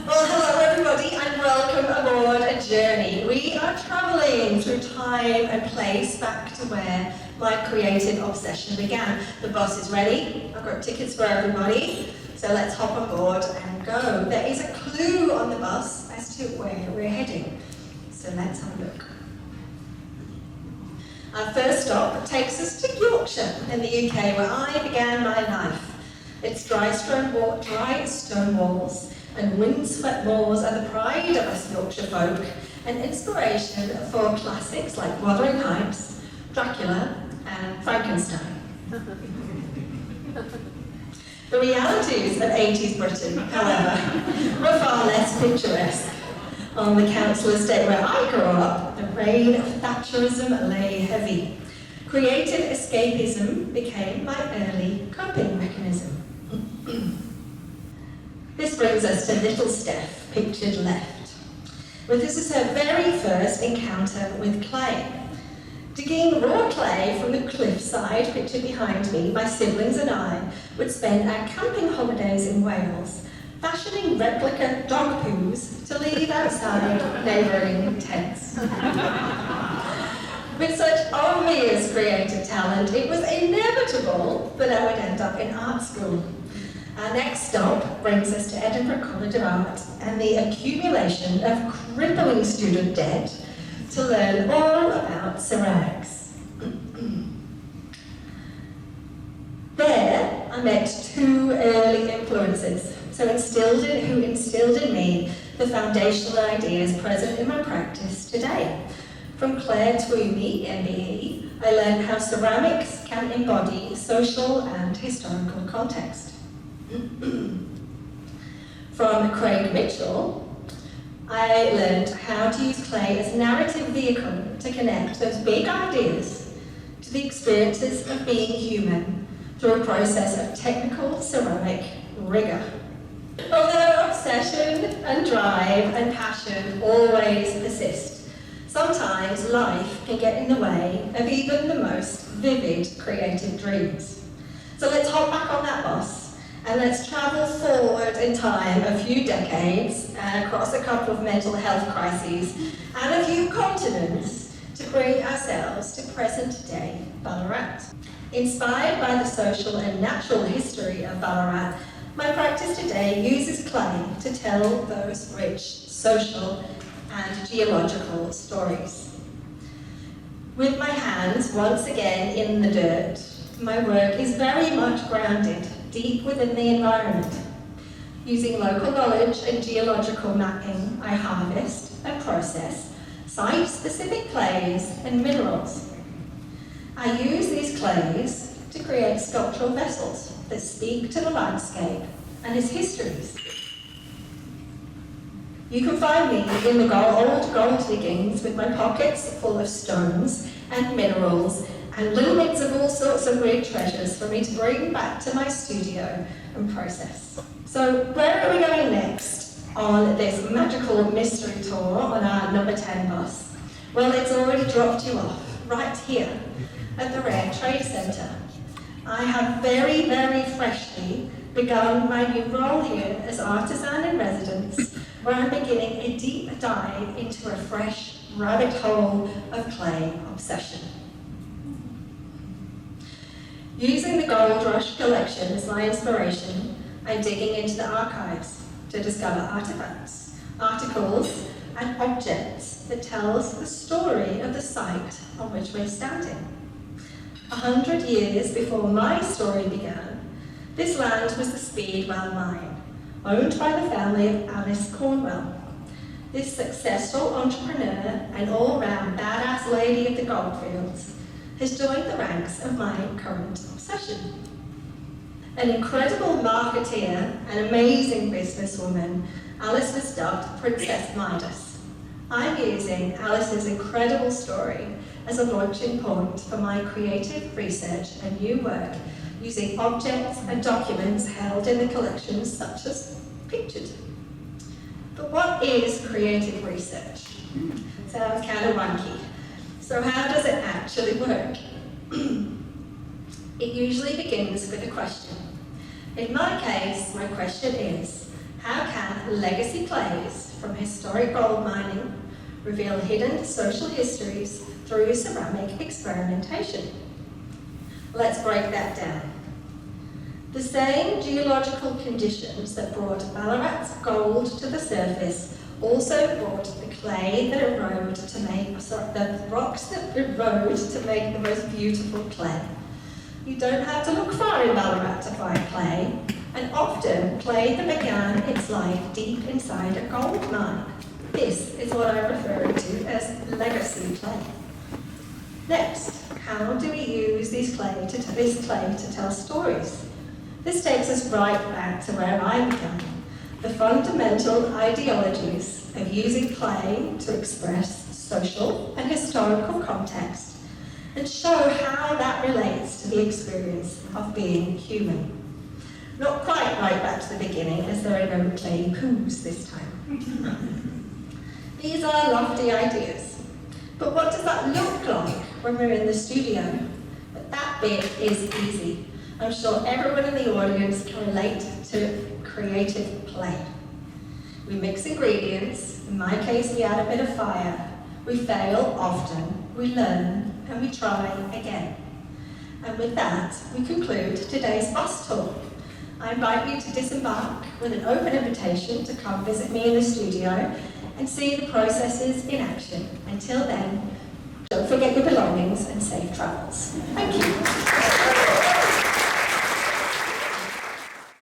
Well, hello everybody and welcome aboard a journey. We are travelling through time and place back to where my creative obsession began. The bus is ready, I've got tickets for everybody, so let's hop on board and go. There is a clue on the bus as to where we're heading, so let's have a look. Our first stop takes us to Yorkshire in the UK, where I began my life. Its dry stone walls and windswept moors are the pride of us Yorkshire folk, and inspiration for classics like Wuthering Heights, Dracula, and Frankenstein. The realities of 80s Britain, however, were far less picturesque. On the council estate where I grew up, the reign of Thatcherism lay heavy. Creative escapism became my early coping mechanism. This brings us to little Steph, pictured left. Well, this is her very first encounter with clay. Digging raw clay from the cliffside, pictured behind me, my siblings and I would spend our camping holidays in Wales, fashioning replica dog poos to leave outside neighbouring tents. With such obvious creative talent, it was inevitable that I would end up in art school. Our next stop brings us to Edinburgh College of Art and the accumulation of crippling student debt to learn all about ceramics. There, I met two early influences, who instilled in me the foundational ideas present in my practice today. From Claire Twomey, MBE, I learned how ceramics can embody social and historical context. From Craig Mitchell, I learned how to use clay as a narrative vehicle to connect those big ideas to the experiences of being human through a process of technical ceramic rigor. Although obsession and drive and passion always persist, sometimes life can get in the way of even the most vivid creative dreams. So let's hop back on that bus and let's travel forward in time a few decades across a couple of mental health crises and a few continents to bring ourselves to present-day Ballarat. Inspired by the social and natural history of Ballarat, my practice today uses clay to tell those rich social and geological stories. With my hands once again in the dirt, my work is very much grounded deep within the environment. Using local knowledge and geological mapping, I harvest and process site-specific clays and minerals. I use these clays to create sculptural vessels that speak to the landscape and its histories. You can find me in the old gold diggings with my pockets full of stones and minerals and little bits of all sorts of weird treasures for me to bring back to my studio and process. So where are we going next on this magical mystery tour on our number 10 bus? Well, it's already dropped you off right here at the Rare Trade Centre. I have very, very freshly begun my new role here as artisan in residence, where I'm beginning a deep dive into a fresh rabbit hole of clay obsession. Using the Gold Rush collection as my inspiration, I'm digging into the archives to discover artifacts, articles, and objects that tells the story of the site on which we're standing. 100 years before my story began, this land was the Speedwell mine, owned by the family of Alice Cornwell. This successful entrepreneur and all-round badass lady of the goldfields has joined the ranks of my current obsession. An incredible marketeer and amazing businesswoman, Alice was dubbed Princess Midas. I'm using Alice's incredible story as a launching point for my creative research and new work, using objects and documents held in the collections such as pictured. But what is creative research? Sounds kind of wanky. So how does it actually work? It usually begins with a question. In my case, my question is, How can legacy clays from historic gold mining reveal hidden social histories through ceramic experimentation? Let's break that down. The same geological conditions that brought Ballarat's gold to the surface also brought the clay that erode to make, the rocks that erode to make the most beautiful clay. You don't have to look far in Ballarat to find clay, and often clay that began its life deep inside a gold mine. This is what I refer to as legacy clay. Next, how do we use this clay to tell stories? This takes us right back to where I began. The fundamental ideologies of using clay to express social and historical context and show how that relates to the experience of being human. Not quite right back to the beginning, as there are no clay poos this time. These are lofty ideas, but what does that look like when we're in the studio? But that bit is easy. I'm sure everyone in the audience can relate to creative play. We mix ingredients, in my case we add a bit of fire, we fail often, we learn, and we try again. And with that, we conclude today's bus tour. I invite you to disembark with an open invitation to come visit me in the studio and see the processes in action. Until then, don't forget your belongings and safe travels. Thank you.